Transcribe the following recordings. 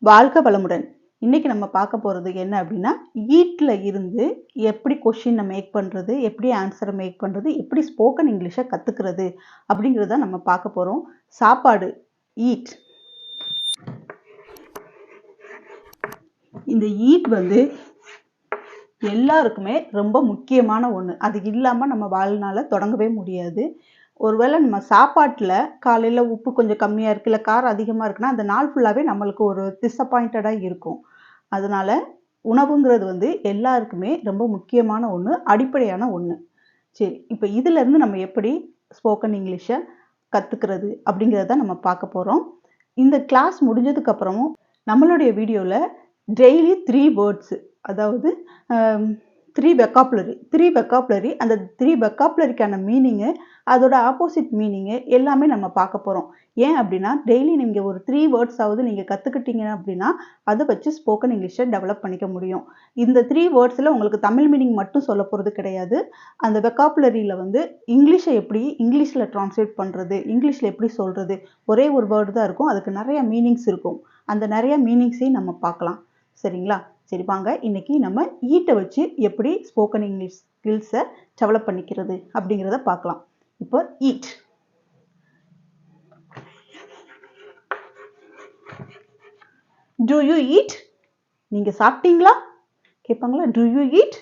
வாழ்க வளமுடன். இன்னைக்கு நம்ம பார்க்க போறது என்ன அப்படின்னா, ஈட்ல இருந்து எப்படி கொஸ்டினை மேக் பண்றது, எப்படி ஆன்சரை மேக் பண்றது, எப்படி ஸ்போக்கன் இங்கிலீஷை கத்துக்கிறது அப்படிங்கிறத நம்ம பார்க்க போறோம். சாப்பாடு, ஈட். இந்த ஈட் எல்லாருக்குமே ரொம்ப முக்கியமான ஒன்று. அது இல்லாமல் நம்ம வாழ்நாளை தொடங்கவே முடியாது. ஒருவேளை நம்ம சாப்பாட்டில் காலையில் உப்பு கொஞ்சம் கம்மியாக இருக்குது, இல்லை காரம் அதிகமாக இருக்குன்னா அந்த நாள் ஃபுல்லாகவே நம்மளுக்கு ஒரு டிஸப்பாயிண்டடாக இருக்கும். அதனால உணவுங்கிறது எல்லாருக்குமே ரொம்ப முக்கியமான ஒன்று, அடிப்படையான ஒன்று. சரி, இப்போ இதிலேருந்து நம்ம எப்படி ஸ்போக்கன் இங்கிலீஷை கற்றுக்கிறது அப்படிங்கிறத நம்ம பார்க்க போகிறோம். இந்த கிளாஸ் முடிஞ்சதுக்கப்புறமும் நம்மளுடைய வீடியோவில் டெய்லி 3 வேர்ட்ஸு, அதாவது 3 வெக்காபுலரி, அந்த 3 வெக்காபுலரிக்கான மீனிங்கு, அதோட ஆப்போசிட் மீனிங்கு எல்லாமே நம்ம பார்க்க போகிறோம். ஏன் அப்படின்னா, டெய்லி நீங்கள் ஒரு 3 வேர்ட்ஸாவது நீங்கள் கற்றுக்கிட்டீங்க அப்படின்னா அதை வச்சு ஸ்போக்கன் இங்கிலீஷை டெவலப் பண்ணிக்க முடியும். இந்த 3 வேர்ட்ஸில் உங்களுக்கு தமிழ் மீனிங் மட்டும் சொல்ல போகிறது கிடையாது. அந்த வெக்காபுலரியில் இங்கிலீஷை எப்படி இங்கிலீஷில் ட்ரான்ஸ்லேட் பண்ணுறது, இங்கிலீஷில் எப்படி சொல்கிறது, ஒரே ஒரு வேர்டு தான் இருக்கும், அதுக்கு நிறைய மீனிங்ஸ் இருக்கும். அந்த நிறைய மீனிங்ஸையும் நம்ம பார்க்கலாம். சரிங்களா? சரி, வாங்க இன்னைக்கு நம்ம ஈட்டை வச்சு எப்படி ஸ்போக்கன் இங்கிலீஷ் ஸ்கில்ஸை டெவலப் பண்ணிக்கிறது அப்படிங்கிறத பார்க்கலாம். இப்போ ஈட். To you eat? நீங்கள் சாப்பிட்டீங்களா கேட்பாங்களா? Do you eat?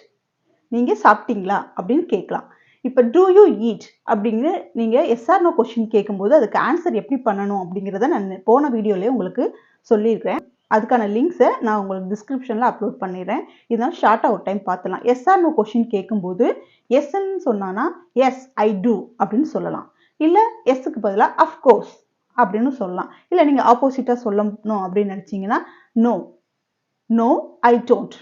நீங்கள் சாப்பிட்டீங்களா அப்படின்னு கேட்கலாம். இப்போ டு யூ ஈட் அப்படிங்கிற நீங்கள் எஸ்ஆர் நோ கொஸ்டின் கேட்கும்போது அதுக்கு ஆன்சர் எப்படி பண்ணணும் அப்படிங்கிறத நான் போன வீடியோலேயே உங்களுக்கு சொல்லியிருக்கிறேன். அதுக்கான லிங்க்ஸை நான் உங்களுக்கு டிஸ்கிரிப்ஷனில் அப்லோட் பண்ணிடுறேன். இதனால் ஷார்ட்டாக ஒரு டைம் பார்த்துலாம். எஸ்ஆர் நோ கொஸ்டின் கேட்கும்போது எஸ்ன்னு சொன்னான்னா எஸ் ஐ டூ அப்படின்னு சொல்லலாம், இல்லை எஸ்ஸுக்கு பதிலாக அஃப்கோர்ஸ் அப்படின்னு சொல்லலாம். இல்லை நீங்கள் ஆப்போசிட்டாக சொல்லணும் அப்படின்னு நினச்சிங்கன்னா நோ, நோ ஐ டோன்ட்,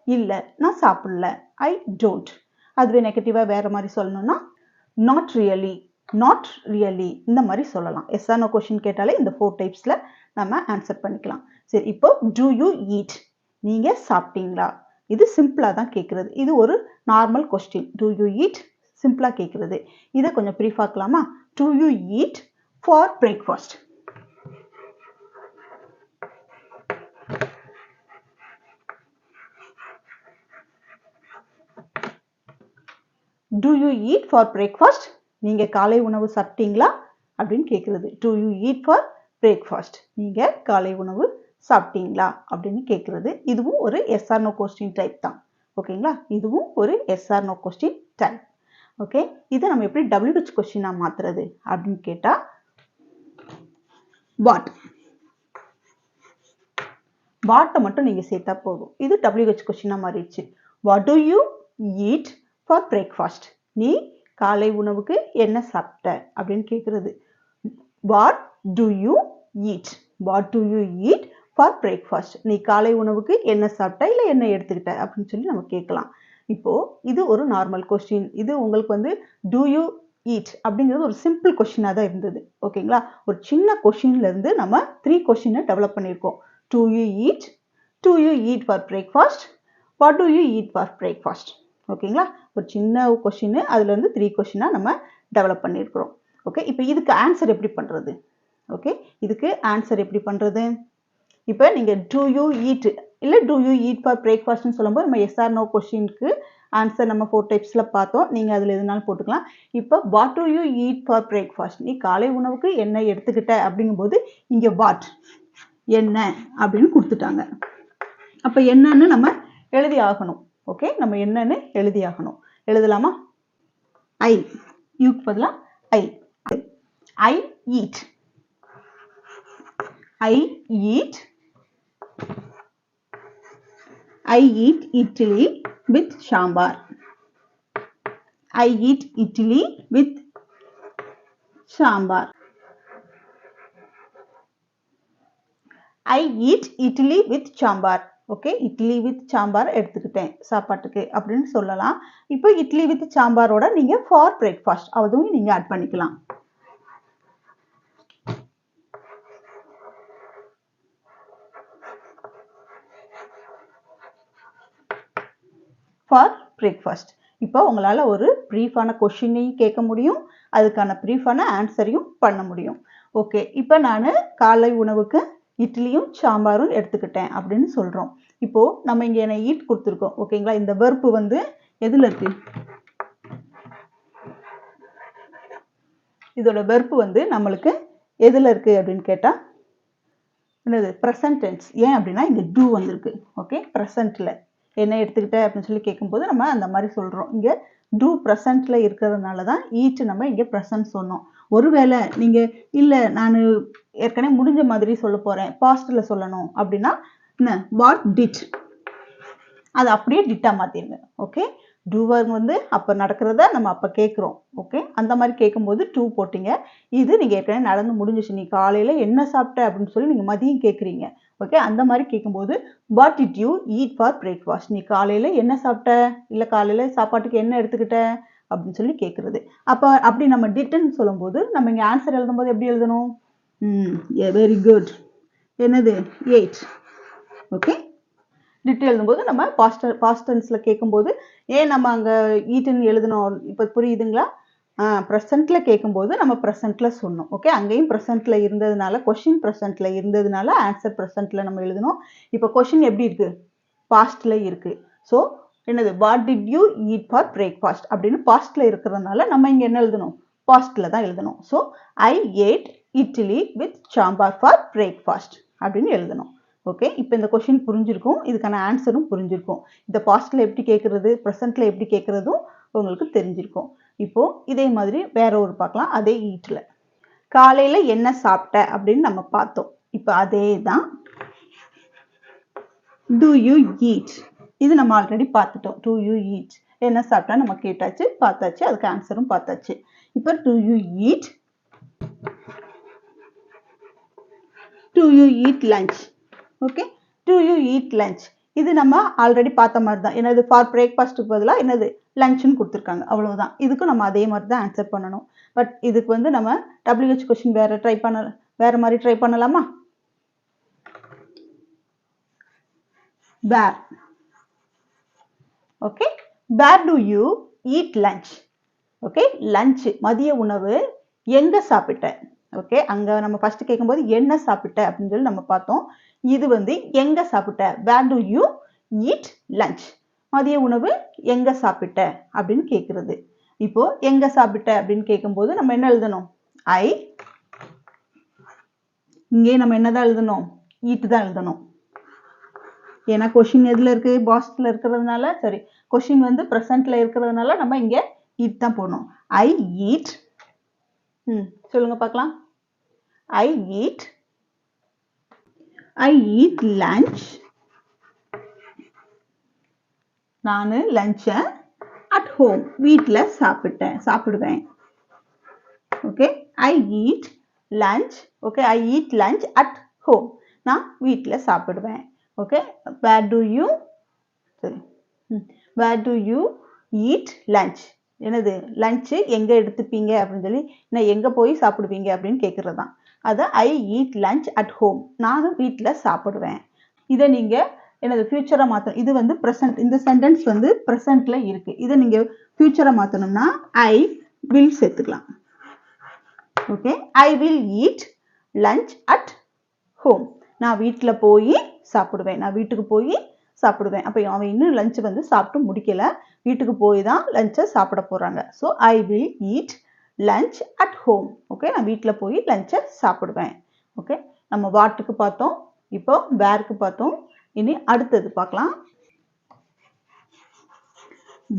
இல்லை நான் சாப்பிடல, ஐ டோன்ட். அதுவே நெகட்டிவாக வேறு மாதிரி சொல்லணும்னா நாட் ரியலி, நாட் ரியலி, இந்த மாதிரி சொல்லலாம். எஸ்ஆர் நோ கொஸ்டின் கேட்டாலே இந்த 4 டைப்ஸில் நம்ம ஆன்சர் பண்ணிக்கலாம். சரி, இப்போ டு யூ ஈட், நீங்கள் சாப்பிட்டீங்களா? இது சிம்பிளாக தான் கேட்குறது. இது ஒரு normal question. Do you eat சிம்பிளாக கேட்குறது. இதை கொஞ்சம் ப்ரீஃப் ஆக்கலாமா? Do you eat for breakfast. Do you eat for breakfast? நீங்கள் காலை உணவு சாப்பிட்டீங்களா அப்படின்னு கேட்குறது. Do you eat for breakfast, நீங்கள் காலை உணவு சாப்பிட்டீங்களா அப்படின்னு கேட்குறது. இதுவும் ஒரு எஸ்ஆர் நோ கொஸ்டின் டைப் தான். ஓகேங்களா? இதுவும் ஒரு yes or no question type. Okay, இதை நம்ம எப்படி WH கொஸ்டினாக மாற்றுறது அப்படின்னு கேட்டால் வாட், வாட்டை மட்டும் நீங்கள் சேர்த்தா போதும். இது WH கொஸ்டினாக மாறிடுச்சு. What to you eat for breakfast? நீ காலை உணவுக்கு என்ன சாப்பிட்ட அப்படின்னு கேட்குறது. What to you eat, what to you eat for breakfast? நீ காலை உணவுக்கு என்ன சாப்பிட்ட, இல்லை என்ன எடுத்துக்கிட்ட அப்படின்னு சொல்லி நம்ம கேட்கலாம். இப்போது இது ஒரு நார்மல் கொஸ்டின். இது உங்களுக்கு டு யூ ஈட் அப்படிங்கிறது ஒரு சிம்பிள் கொஸ்டினாக தான் இருந்தது. ஓகேங்களா? ஒரு சின்ன கொஸ்டின்லேருந்து நம்ம 3 கொஸ்டினை டெவலப் பண்ணியிருக்கோம். To you eat, to you eat for breakfast, what to you eat for breakfast. ஓகேங்களா? ஒரு சின்ன கொஸ்டின், அதுலேருந்து 3 கொஸ்டினாக நம்ம டெவலப் பண்ணியிருக்கிறோம். ஓகே, இப்போ இதுக்கு ஆன்சர் எப்படி பண்ணுறது? ஓகே, இதுக்கு ஆன்சர் எப்படி பண்ணுறது? இப்போ நீங்கள் டு யூ ஈட் இல்லை டு யூ ஈட் ஃபார் பிரேக்ஃபாஸ்ட்னு சொல்லும்போது நம்ம எஸ்ஆர் நோ கொஸ்டினுக்கு ஆன்சர் நம்ம 4 டைப்ஸில் பார்த்தோம். நீங்கள் அதில் எதுனாலும் போட்டுக்கலாம். இப்போ what to you eat for breakfast? நீ காலை உணவுக்கு என்ன எடுத்துக்கிட்ட அப்படிங்கும்போது இங்கே வாட், என்ன அப்படின்னு கொடுத்துட்டாங்க. அப்போ என்னன்னு நம்ம எழுதி ஆகணும். ஓகே, நம்ம என்னன்னு எழுதி ஆகணும். எழுதலாமா? ஐ, யூக்கு பதிலாக I. I eat, I eat, I eat idli with sambar. I eat idli with sambar. I eat idli with sambar. Okay, idli with sambar எடுத்துக்கிட்டேன் சாப்பாட்டுக்கு அப்படின்னு சொல்லலாம். இப்போ இட்லி வித் சாம்பாரோட நீங்கள் ஃபார் பிரேக்ஃபாஸ்ட் அதுவும் நீங்கள் ஆட் பண்ணிக்கலாம். For breakfast. இப்போ உங்களால் ஒரு ப்ரீஃபான கொஷினையும் கேட்க முடியும், அதுக்கான ப்ரீஃபான ஆன்சரையும் பண்ண முடியும். ஓகே, இப்போ நான் காலை உணவுக்கு இட்லியும் சாம்பாரும் எடுத்துக்கிட்டேன் அப்படின்னு சொல்றோம். இப்போ நம்ம இங்க என்ன ஈட் கொடுத்துருக்கோம். ஓகேங்களா? இந்த வெர்ப் வந்து எதுல இருக்கு? இதோட வெர்ப் வந்து நம்மளுக்கு எதுல இருக்கு அப்படின்னு கேட்டா என்னது? Present tense. ஏன் அப்படின்னா இங்க டூ வந்திருக்கு. ஓகே, ப்ரெசன்ட்ல என்ன எடுத்துக்கிட்ட அப்படின்னு சொல்லி கேட்கும்போது நம்ம அந்த மாதிரி சொல்றோம். இங்க டூ ப்ரெசன்ட்ல இருக்கிறதுனால தான் ஈட் நம்ம இங்க ப்ரெசன்ட் சொன்னோம். ஒருவேளை நீங்க இல்ல நான் ஏற்கனவே முடிஞ்ச மாதிரி சொல்ல போறேன், பாஸ்ட்ல சொல்லணும் அப்படின்னா என்ன? வாட் டிட், அது அப்படியே டிட்டா மாத்திருங்க. ஓகே, டூவர் வந்து அப்ப நடக்கிறத நம்ம அப்ப கேட்கிறோம். ஓகே, அந்த மாதிரி கேட்கும்போது டூ போட்டீங்க. இது நீங்க ஏற்கனவே நடந்து முடிஞ்சிச்சு. நீ காலையில என்ன சாப்பிட்ட அப்படின்னு சொல்லி நீங்க மதியம் கேட்குறீங்க. ஓகே, அந்த மாதிரி கேட்கும்போது what did you eat for breakfast, நீ காலையில என்ன சாப்பிட்ட, இல்ல காலையில சாப்பாட்டுக்கு என்ன எடுத்துக்கிட்ட அப்படின்னு சொல்லி கேட்கறது. அப்ப அப்படி நம்ம டிட்ன்னு சொல்லும்போது நம்ம இங்க ஆன்சர் எழுதும்போது எப்படி எழுதணும்? வெரி குட், என்னது? 8. ஓகே, டிட் எழுதும்போது நம்ம பாஸ்ட் டென்ஸ்ல கேட்கும்போது ஏன் நம்ம அங்க ஈட்டுன்னு எழுதணும் இப்போ புரியுதுங்களா? ப்ரெசென்ட்ல கேட்கும்போது நம்ம ப்ரெசென்ட்ல சொன்னோம். ஓகே, அங்கேயும் ப்ரெசென்ட்ல இருந்ததுனால கொஷின் ப்ரெசென்ட்ல இருந்ததுனால ஆன்சர் ப்ரெசென்ட்ல நம்ம எழுதணும். இப்போ கொஷின் எப்படி இருக்கு? பாஸ்ட்ல இருக்கு. ஸோ என்னது? What did you eat for breakfast அப்படின்னு பாஸ்ட்ல இருக்கிறதுனால நம்ம இங்க என்ன எழுதணும்? பாஸ்ட்ல தான் எழுதணும். So I ate idli with sambar for breakfast அப்படின்னு எழுதணும். ஓகே, இப்போ இந்த கொஷின் புரிஞ்சிருக்கும், இதுக்கான ஆன்சரும் புரிஞ்சிருக்கும். இந்த பாஸ்ட்ல எப்படி கேட்கறது, ப்ரெசென்ட்ல எப்படி கேட்கறதும் உங்களுக்கு தெரிஞ்சிருக்கும். இப்போ இதே மாதிரி வேற ஒரு பார்க்கலாம். அதே ஈட்ல காலையில என்ன சாப்பிட்ட அப்படின்னு நம்ம பார்த்தோம். இப்போ அதே தான் do you eat, இது நம்ம ஆல்ரெடி பார்த்துட்டோம். do you eat, என்ன சாப்பிட்டா நம்ம கேட்டாச்சு, பார்த்தாச்சு, அதுக்கு ஆன்சரும் பார்த்தாச்சு. இப்போ do you eat, do you eat lunch. Okay, do you eat lunch, இது நம்ம ஆல்ரெடி பார்த்த மாதிரி தான். என்னது? ஃபார் பிரேக்ஃபாஸ்ட்டுக்கு பதிலாக என்னது? லஞ்சுன்னு கொடுத்துருக்காங்க, அவ்வளவுதான். இதுக்கும் நம்ம அதே மாதிரி தான் ஆன்சர் பண்ணணும். பட் இதுக்கு வந்து நம்ம WH கொஸ்டின் வேற மாதிரி ட்ரை பண்ணலாமா? where. Okay, where do you eat lunch? Okay, lunch மதிய உணவு எங்க சாப்பிட்ட? ஓகே, அங்க நம்ம ஃபர்ஸ்ட் கேட்கும்போது என்ன சாப்பிட்ட அப்படின்னு சொல்லி நம்ம பார்த்தோம். இது வந்து எங்க சாப்பிட்ட? where do you eat lunch, மதிய உணவு எங்க சாப்பிட்ட அப்படின்னு கேட்கிறது. இப்போ எங்க சாப்பிட்ட அப்படின்னு கேட்கும்போது நம்ம என்ன எழுதணும்? ஐ, இங்கே நம்ம என்னதான் எழுதணும்? ஈட் தான் எழுதணும். ஏன்னா கொஷின் எதுல இருக்கு? பாஸ்ட்ல இருக்கிறதுனால, சரி, கொஷின் வந்து ப்ரெசென்ட்ல இருக்கிறதுனால நம்ம இங்க ஈட் தான் போடணும். ஐ ஈட், சொல்லுங்க பார்க்கலாம். ஐ ஈட் லஞ்ச், நான் லஞ்சை அட் ஹோம், வீட்டில் சாப்பிடுவேன். Okay, I eat lunch. Okay, I eat lunch at home, நான் வீட்டில் சாப்பிடுவேன். ஓகே, வேர் டு யூ, சரி, வேர் டு யூ ஈட் லஞ்ச், என்னது? லஞ்சு எங்கே எடுத்துப்பீங்க அப்படின்னு சொல்லி, நான் எங்கே போய் சாப்பிடுவீங்க அப்படின்னு கேட்குறது தான். அதை I eat lunch at home, நானும் வீட்டில் சாப்பிடுவேன். இதை நீங்கள் என்னது? ஃபியூச்சரை மாற்றணும். இது வந்து ப்ரெசன்ட், இந்த சென்டென்ஸ் வந்து ப்ரெசன்ட்ல இருக்கு. இதை நீங்கள் ஃபியூச்சரை மாற்றணும்னா ஐ வில் சேர்த்துக்கலாம். Okay, I will eat lunch at home, நான் வீட்டில் போய் சாப்பிடுவேன், நான் வீட்டுக்கு போய் சாப்பிடுவேன். அப்போ அவன் இன்னும் லஞ்ச் வந்து சாப்பிட்டு முடிக்கல, வீட்டுக்கு போய் தான் லஞ்சை சாப்பிட போறாங்க. So I will eat lunch at home. Okay, நான் வீட்டில் போய் லஞ்சை சாப்பிடுவேன். ஓகே, நம்ம வாட்டுக்கு பார்த்தோம், இப்போ வேருக்கு பார்த்தோம். இனி அடுத்தது பார்க்கலாம்.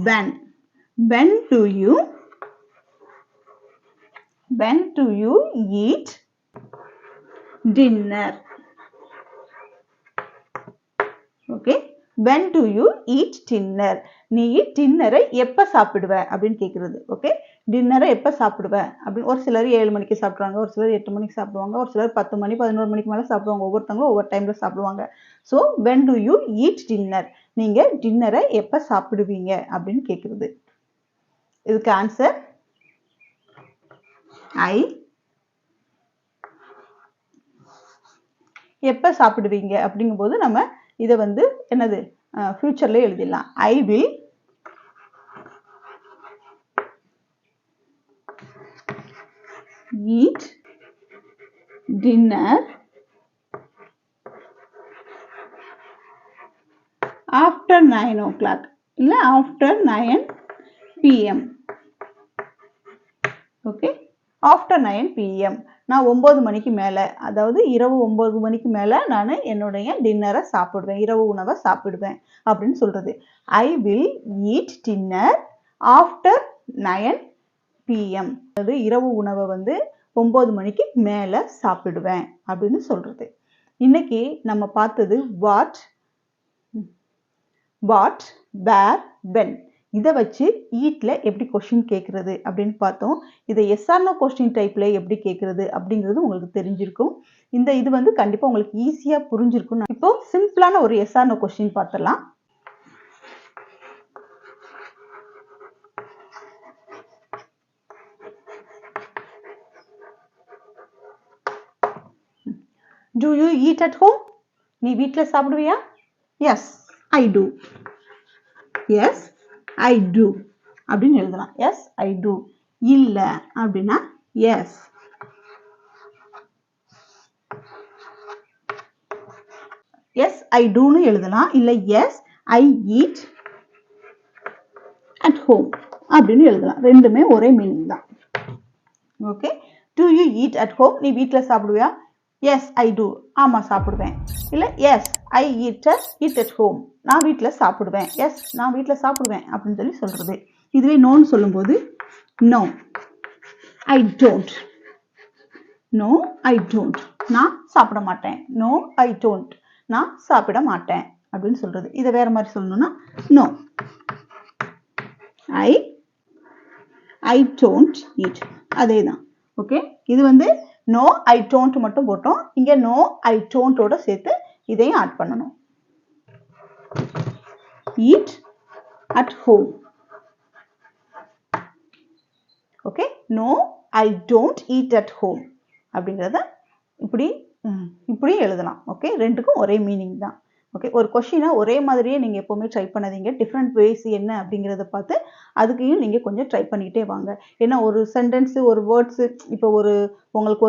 when. when do you eat dinner? Okay, when do you eat dinner, நீ டின்னரை எப்போ சாப்பிடுவ அப்படின்னு கேட்குறது. ஓகே, டின்னரை எப்போ சாப்பிடுவ அப்படின்னு. ஒரு சிலர் 7 மணிக்கு சாப்பிடுவாங்க, ஒரு சிலர் 8 மணிக்கு சாப்பிடுவாங்க, ஒரு சிலர் 10 மணி 11 மணிக்கு மேலே சாப்பிடுவாங்க. ஒவ்வொருத்தவங்களும் ஒவ்வொரு டைம்ல சாப்பிடுவாங்க. So when do you eat dinner, நீங்க டின்னரை எப்போ சாப்பிடுவீங்க அப்படின்னு கேட்குறது. இதுக்கு ஆன்சர் ஐ. எப்போ சாப்பிடுவீங்க அப்படிங்கும்போது நம்ம இதை வந்து என்னது? ஃபியூச்சர்ல எழுதிடலாம். I will eat dinner after 9 o'clock இல்லை after 9 PM. Okay, after 9 PM நான் 9 மணிக்கு மேலே, அதாவது இரவு 9 மணிக்கு மேலே நான் என்னுடைய டின்னரை சாப்பிடுவேன், இரவு உணவை சாப்பிடுவேன் அப்படின்னு சொல்கிறது. I will eat dinner after 9 PM. அதாவது இரவு உணவை வந்து 9 மணிக்கு மேலே சாப்பிடுவேன் அப்படின்னு சொல்கிறது. இன்னைக்கு நம்ம பார்த்தது வாட், வேர், வென். இதை வச்சு ஈட்ல எப்படி கொஸ்டின் கேட்கறது அப்படின்னு பார்த்தோம். இதை எஸ்ஆர்னோ கொஸ்டின் டைப்ல எப்படி கேட்கறது அப்படிங்கிறது உங்களுக்கு தெரிஞ்சிருக்கும். இது வந்து கண்டிப்பா உங்களுக்கு ஈஸியா புரிஞ்சிருக்கும். இப்போ சிம்பிளான ஒரு எஸ்ஆர்னோ கொஸ்டின் பார்த்துடலாம். Do you eat at home? நீ வீட்ல சாப்பிடுவியா? Yes, I do. Yes, I do அப்படின்னு எழுதலாம். Yes, I do. இல்ல அப்படின்னா yes. Yes, I doன்னு எழுதலாம். இல்ல yes, I eat at home அப்படின்னு எழுதலாம். ரெண்டுமே ஒரே மீனிங் தான். Okay, do you eat at home? நீ வீட்ல சாப்பிடுவியா? Yes, I do. ஆமா சாப்பிடுவேன். இல்ல yes, I eat at home. நான் வீட்ல சாப்பிடுவேன். Yes, நான் வீட்ல சாப்பிடுவேன் அப்படின்னு சொல்லி சொல்றது. இதுவே நோன்னு சொல்லும்போது no, I don't. No, I don't. நான் சாப்பிட மாட்டேன். No, I don't. நான் சாப்பிட மாட்டேன் அப்படின்னு சொல்றது. இதை வேற மாதிரி சொல்லணும்னா no, I don't eat. அதேதான். ஓகே, இது வந்து no, I don't மட்டும் போட்டோம். இங்க no, I don't ஓட சேர்த்து இதையும் ஆட் பண்ணணும். Eat at home. Okay, no, I don't eat at home அப்படிங்கிறத இப்படி எழுதலாம். ஓகே, ரெண்டுக்கும் ஒரே மீனிங் தான். ஓகே, ஒரு கொஸ்டினை ஒரே மாதிரியே நீங்கள் எப்போவுமே ட்ரை பண்ணாதீங்க. டிஃப்ரெண்ட் வேஸ் என்ன அப்படிங்கிறத பார்த்து அதுக்கையும் நீங்கள் கொஞ்சம் ட்ரை பண்ணிகிட்டே வாங்க. ஏன்னா ஒரு சென்டென்ஸு, ஒரு வேர்ட்ஸு, இப்போ உங்களுக்கு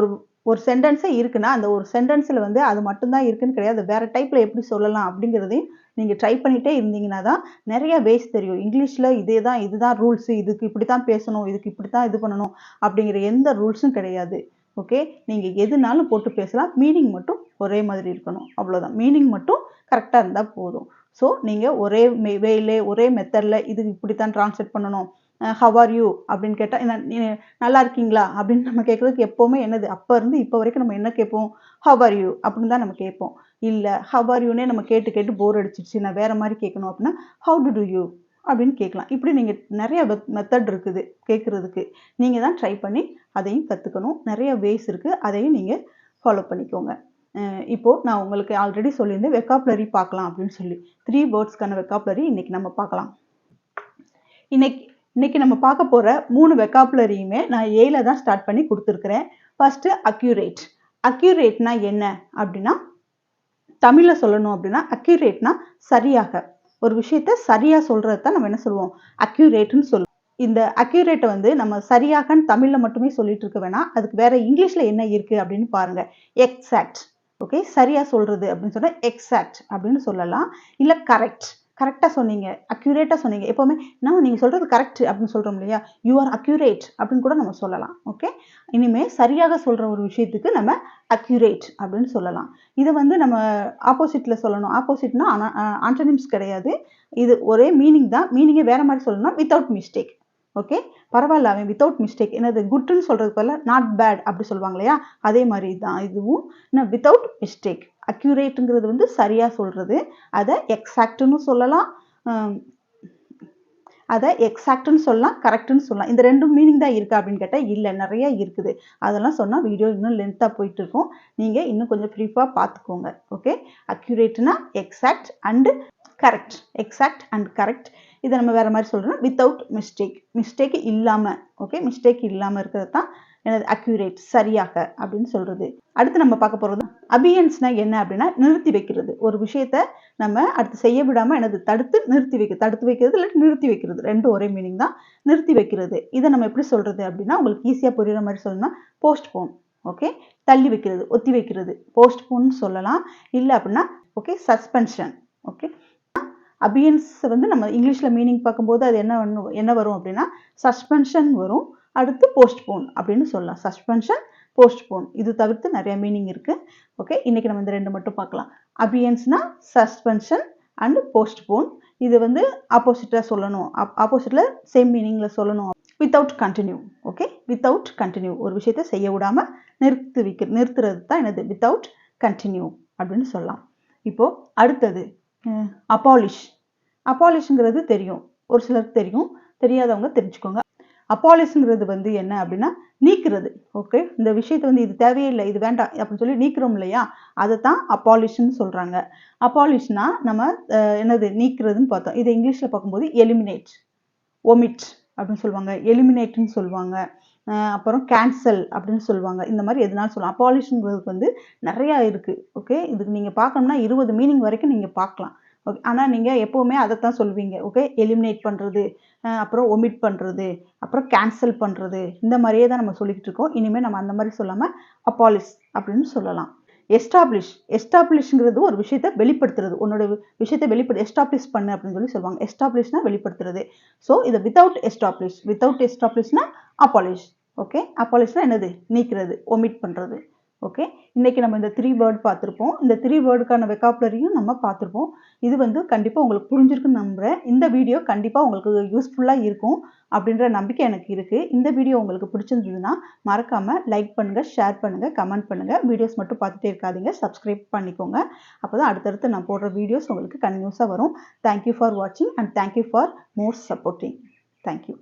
ஒரு சென்டென்ஸே இருக்குன்னா அந்த ஒரு சென்டென்ஸில் வந்து அது மட்டும்தான் இருக்குன்னு கிடையாது. வேறு டைப்பில் எப்படி சொல்லலாம் அப்படிங்கிறதையும் நீங்கள் ட்ரை பண்ணிகிட்டே இருந்தீங்கன்னா தான் நிறைய வேஸ் தெரியும். இங்கிலீஷில் இதுதான் ரூல்ஸு, இதுக்கு இப்படி தான் பேசணும், இதுக்கு இப்படி தான் இது பண்ணணும் அப்படிங்கிற எந்த ரூல்ஸும் கிடையாது. ஓகே, நீங்கள் எதுனாலும் போட்டு பேசலாம். மீனிங் மட்டும் ஒரே மாதிரி இருக்கணும், அவ்வளோதான். மீனிங் மட்டும் கரெக்டாக இருந்தால் போதும். ஸோ நீங்கள் ஒரே வேலே ஒரே மெத்தடில் இது இப்படி தான் ட்ரான்ஸ்லேட் பண்ணணும். ஹவ் ஆர் யூ அப்படின்னு கேட்டால் நல்லா இருக்கீங்களா அப்படின்னு நம்ம கேட்குறதுக்கு எப்போவுமே என்னது, அப்போ இருந்து இப்போ வரைக்கும் நம்ம என்ன கேட்போம், ஹவ் ஆர் யூ அப்படின்னு தான் நம்ம கேட்போம். இல்லை ஹவ் ஆர் யூனே நம்ம கேட்டு போர் அடிச்சிருச்சு, நான் வேறு மாதிரி கேட்கணும் அப்படின்னா ஹவு டு யூ அப்படின்னு கேட்கலாம். இப்படி நீங்கள் நிறைய மெத்தட் இருக்குது கேட்குறதுக்கு. நீங்கள் தான் ட்ரை பண்ணி அதையும் கற்றுக்கணும். நிறைய வேஸ் இருக்குது, அதையும் நீங்கள் ஃபாலோ பண்ணிக்கோங்க. இப்போது நான் உங்களுக்கு ஆல்ரெடி சொல்லியிருந்தேன் வெக்காபுலரி பார்க்கலாம் அப்படின்னு சொல்லி. 3 வேர்ட்ஸ்க்கான வெக்காபுலரி இன்றைக்கி நம்ம பார்க்கலாம். இன்னைக்கு நம்ம பார்க்க போகிற 3 வெக்காபுலரியுமே நான் ஏல தான் ஸ்டார்ட் பண்ணி கொடுத்துருக்குறேன். First accurate. அக்யூரேட்னா என்ன அப்படின்னா, தமிழில் சொல்லணும் அப்படின்னா அக்யூரேட்னா சரியாக, ஒரு விஷயத்த சரியாக சொல்கிறது தான் நம்ம என்ன சொல்லுவோம், அக்யூரேட்னு சொல்லுவோம். இந்த அக்யூரேட்டை வந்து நம்ம சரியாகன்னு தமிழில் மட்டுமே சொல்லிட்டு இருக்க வேணாம், அதுக்கு வேற இங்கிலீஷில் என்ன இருக்குது அப்படின்னு பாருங்கள். எக்ஸாக்ட். ஓகே, சரியாக சொல்கிறது அப்படின்னு சொன்னால் எக்ஸாக்ட் அப்படின்னு சொல்லலாம். இல்லை கரெக்டாக சொன்னீங்க, அக்யூரேட்டாக சொன்னீங்க. எப்போவுமே நீங்கள் சொல்கிறது கரெக்ட் அப்படின்னு சொல்கிறோம் இல்லையா, யூ ஆர் அக்யூரேட் அப்படின்னு கூட நம்ம சொல்லலாம். ஓகே, இனிமேல் சரியாக சொல்கிற ஒரு விஷயத்துக்கு நம்ம அக்யூரேட் அப்படின்னு சொல்லலாம். இதை வந்து நம்ம ஆப்போசிட்டில் சொல்லணும். ஆப்போசிட்னா ஆன்டனிம்ஸ் கிடையாது, இது ஒரே மீனிங் தான். மீனிங்கை வேறு மாதிரி சொல்லணும்னா வித்தவுட் மிஸ்டேக். ஓகே, பரவாயில்ல அவன் வித்தவுட் மிஸ்டேக், என்னது குட்னு சொல்கிறது போல நாட் பேட் அப்படி சொல்லுவாங்க இல்லையா, அதே மாதிரி தான் இதுவும். Without mistake. அக்யூரேட்டுங்கிறது வந்து சரியாக சொல்கிறது, அதை எக்ஸாக்ட்னு சொல்லலாம், கரெக்டுன்னு சொல்லலாம். இந்த ரெண்டும் மீனிங் தான் இருக்கா அப்படின்னு கேட்டால் இல்லை, நிறைய இருக்குது. அதெல்லாம் சொன்னால் வீடியோ இன்னும் லென்த்தாக போயிட்டு இருக்கும். நீங்கள் இன்னும் கொஞ்சம் ப்ரீஃபாக பார்த்துக்கோங்க. ஓகே, அக்யூரேட்னா exact and correct. Exact and correct. இதை நம்ம வேறு மாதிரி சொல்கிறோம், வித்தவுட் மிஸ்டேக் இல்லாமல். ஓகே, மிஸ்டேக் இல்லாமல் இருக்கிறது தான் என்னது அக்யூரேட், சரியாக அப்படின்னு சொல்கிறது. அடுத்து நம்ம பார்க்க போகிறது அபியன்ஸ்னா என்ன அப்படின்னா நிறுத்தி வைக்கிறது. ஒரு விஷயத்த நம்ம அடுத்து செய்ய விடாமல் என்னது தடுத்து வைக்கிறது இல்லை நிறுத்தி வைக்கிறது, ரெண்டும் ஒரே மீனிங் தான். நிறுத்தி வைக்கிறது. இதை நம்ம எப்படி சொல்கிறது அப்படின்னா உங்களுக்கு ஈஸியாக புரியுற மாதிரி சொல்லணும்னா போஸ்ட்போன். ஓகே, தள்ளி வைக்கிறது, ஒத்தி வைக்கிறது, போஸ்ட்போன் சொல்லலாம். இல்லை அப்படின்னா ஓகே சஸ்பென்ஷன். ஓகே, அபியன்ஸ் வந்து நம்ம இங்கிலீஷில் மீனிங் பார்க்கும்போது அது என்ன வரும் அப்படின்னா சஸ்பென்ஷன் வரும், அடுத்து போஸ்ட்போன் அப்படின்னு சொல்லலாம். சஸ்பென்ஷன், போஸ்ட்போன், இது தவிர்த்து நிறைய மீனிங் இருக்கு. ஓகே, இன்னைக்கு நம்ம இந்த 2 மட்டும் பார்க்கலாம். அபியன்ஸ்னா சஸ்பென்ஷன் அண்ட் போஸ்ட்போன். இது வந்து ஆப்போசிட்டாக சொல்லணும், ஆப்போசிட்டில் சேம் மீனிங்கில் சொல்லணும். Without continue. Okay, without continue, ஒரு விஷயத்தை செய்ய விடாமல் நிறுத்துறது தான் என்னது வித்தவுட் கண்டினியூ அப்படின்னு சொல்லலாம். இப்போ அடுத்தது அபாலிஷ். அபாலிஷ்ங்கிறது தெரியும், ஒரு சிலருக்கு தெரியும், தெரியாதவங்க தெரிஞ்சுக்கோங்க. அபாலிஷ்ங்கிறது வந்து என்ன அப்படின்னா நீக்கிறது. ஓகே, இந்த விஷயத்தை வந்து இது தேவையில்லை, இது வேண்டாம் அப்படின்னு சொல்லி நீக்கிறோம் இல்லையா, அதை தான் அபாலிஷ்ன்னு சொல்றாங்க. அபாலிஷ்னா நம்ம என்னது நீக்கிறதுன்னு பார்த்தோம். இதை இங்கிலீஷில் பார்க்கும்போது எலிமினேட், ஒமிட் அப்படின்னு சொல்லுவாங்க, எலிமினேட்னு சொல்லுவாங்க, அப்புறம் கேன்சல் அப்படின்னு சொல்லுவாங்க. இந்த மாதிரி எதுனாலும் சொல்லலாம். அபாலிஷ்ங்கிறதுக்கு வந்து நிறையா இருக்குது. ஓகே, இதுக்கு நீங்கள் பார்க்கணும்னா 20 மீனிங் வரைக்கும் நீங்கள் பார்க்கலாம். ஓகே, ஆனால் நீங்கள் எப்போவுமே அதைத்தான் சொல்வீங்க. ஓகே, எலிமினேட் பண்ணுறது, அப்புறம் ஒமிட் பண்ணுறது, அப்புறம் கேன்சல் பண்ணுறது, இந்த மாதிரியே தான் நம்ம சொல்லிக்கிட்டு இருக்கோம். இனிமேல் நம்ம அந்த மாதிரி சொல்லாமல் அபாலிஷ் அப்படின்னு சொல்லலாம். எஸ்டாப்ளிஷ். எஸ்டாப்ளிஷ்ங்கிறது ஒரு விஷயத்தை வெளிப்படுத்துறது, உன்னோட விஷயத்தை எஸ்டாப்ளிஷ் பண்ணு அப்படின்னு சொல்லி சொல்லுவாங்க. எஸ்டாப்ளிஷ்னா வெளிப்படுத்துறது. ஸோ இதை வித்தவுட் எஸ்டாப்ளிஷ். வித்தவுட் எஸ்டாப்ளிஷ்னா அபாலிஷ். ஓகே, அபாலிஷ்னா என்னது நீக்கிறது, ஒமிட் பண்ணுறது. ஓகே, இன்னைக்கு நம்ம இந்த 3 வேர்ட் பார்த்துருப்போம். இந்த 3 வேர்டுக்கான வெக்காபுலரியும் நம்ம பார்த்துருப்போம். இது வந்து கண்டிப்பாக உங்களுக்கு புரிஞ்சிருக்குன்னு நம்புகிறேன். இந்த வீடியோ கண்டிப்பாக உங்களுக்கு யூஸ்ஃபுல்லாக இருக்கும் அப்படின்ற நம்பிக்கை எனக்கு இருக்குது. இந்த வீடியோ உங்களுக்கு பிடிச்சிருந்ததுன்னா மறக்காமல் லைக் பண்ணுங்கள், ஷேர் பண்ணுங்கள், கமெண்ட் பண்ணுங்கள். வீடியோஸ் மட்டும் பார்த்துட்டே இருக்காதீங்க, சப்ஸ்கிரைப் பண்ணிக்கோங்க. அப்போ தான் அடுத்தடுத்து நான் போடுற வீடியோஸ் உங்களுக்கு கன்டினியூஸாக வரும். தேங்க்யூ ஃபார் வாட்சிங் and thank you for more supporting. Thank you.